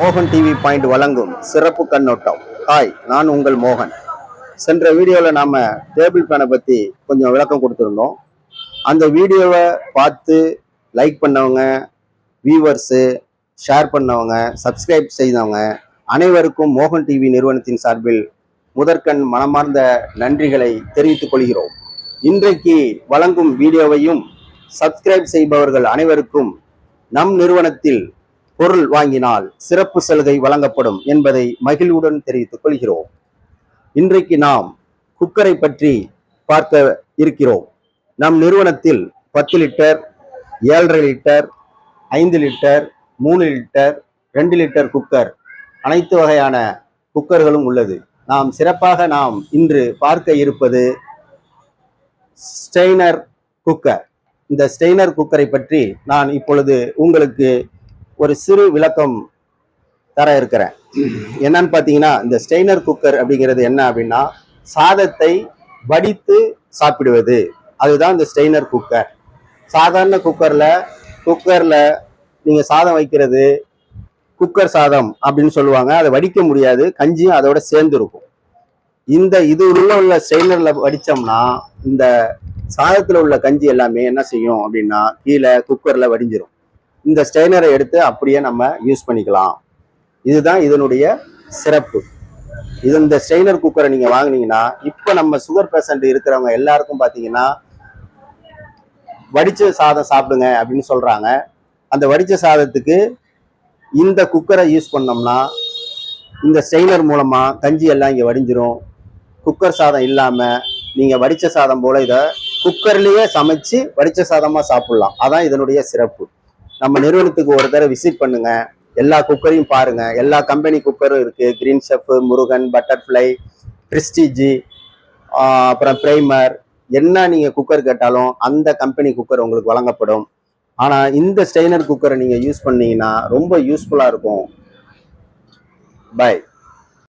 மோகன் TV point வழங்கும் சிறப்பு கண்ணோட்டம். ஹாய், நான் உங்கள் மோகன். சென்ற வீடியோவில் நாம் டேபிள் ஃபேனை பற்றி கொஞ்சம் விளக்கம் கொடுத்துருந்தோம். அந்த வீடியோவை பார்த்து லைக் பண்ணவங்க, வியூவர்ஸு, ஷேர் பண்ணவங்க, சப்ஸ்கிரைப் செய்தவங்க அனைவருக்கும் மோகன் டிவி நிறுவனத்தின் சார்பில் முதற்கண் மனமார்ந்த நன்றிகளை தெரிவித்துக் கொள்கிறோம். இன்றைக்கு வழங்கும் வீடியோவையும் சப்ஸ்கிரைப் செய்பவர்கள் அனைவருக்கும் நம் நிறுவனத்தில் பொருள் வாங்கினால் சிறப்பு சலுகை வழங்கப்படும் என்பதை மகிழ்வுடன் தெரிவித்துக் கொள்கிறோம். இன்றைக்கு நாம் குக்கரை பற்றி பார்க்க இருக்கிறோம். நம் நிறுவனத்தில் 10 litre, 7.5 litre, 5 litre, 3 litre, 2 litre cooker, அனைத்து வகையான குக்கர்களும் உள்ளது. சிறப்பாக இன்று பார்க்க இருப்பது ஸ்டெய்னர் குக்கர். இந்த ஸ்டெய்னர் குக்கரை பற்றி நான் இப்பொழுது உங்களுக்கு ஒரு சிறு விளக்கம் தர இருக்கிறேன். என்னன்னு பார்த்தீங்கன்னா, இந்த ஸ்டெய்னர் குக்கர் அப்படிங்கிறது என்ன அப்படின்னா, சாதத்தை வடித்து சாப்பிடுவது. அதுதான் இந்த ஸ்டெய்னர் குக்கர். சாதாரண குக்கர்ல நீங்க சாதம் வைக்கிறது குக்கர் சாதம் அப்படின்னு சொல்லுவாங்க. அதை வடிக்க முடியாது, கஞ்சியும் அதோட சேர்ந்து இருக்கும். இது உள்ள ஸ்டெய்னர்ல வடிச்சோம்னா இந்த சாதத்துல உள்ள கஞ்சி எல்லாமே என்ன செய்யும் அப்படின்னா கீழே குக்கர்ல வடிஞ்சிரும். இந்த ஸ்டெய்னரை எடுத்து அப்படியே நம்ம யூஸ் பண்ணிக்கலாம். இதுதான் இதனுடைய சிறப்பு. இந்த ஸ்டெய்னர் குக்கரை நீங்க வாங்கினீங்கன்னா, இப்ப நம்ம சுகர் பேஷண்ட் இருக்கிறவங்க எல்லாருக்கும் பாத்தீங்கன்னா வடிச்ச சாதம் சாப்பிடுங்க அப்படின்னு சொல்றாங்க. அந்த வடிச்ச சாதத்துக்கு இந்த குக்கரை யூஸ் பண்ணோம்னா இந்த ஸ்டெய்னர் மூலமா கஞ்சி எல்லாம் இங்க வடிஞ்சிரும். குக்கர் சாதம் இல்லாம நீங்க வடிச்ச சாதம் போல இதை குக்கர்லயே சமைச்சு வடிச்ச சாதமா சாப்பிடலாம். அதான் இதனுடைய சிறப்பு. நம்ம நிறுவனத்துக்கு ஒரு தடவை விசிட் பண்ணுங்க. எல்லா குக்கரையும் பாருங்க. எல்லா கம்பெனி குக்கரும் இருக்கு. Green chef, Murugan, butterfly, prestige, அப்புறம் பிரைமர், என்ன நீங்க குக்கர் கேட்டாலும் அந்த கம்பெனி குக்கர் உங்களுக்கு வழங்கப்படும். ஆனா இந்த ஸ்டெய்னர் குக்கரை நீங்க யூஸ் பண்ணீங்கன்னா ரொம்ப யூஸ்ஃபுல்லா இருக்கும். பை.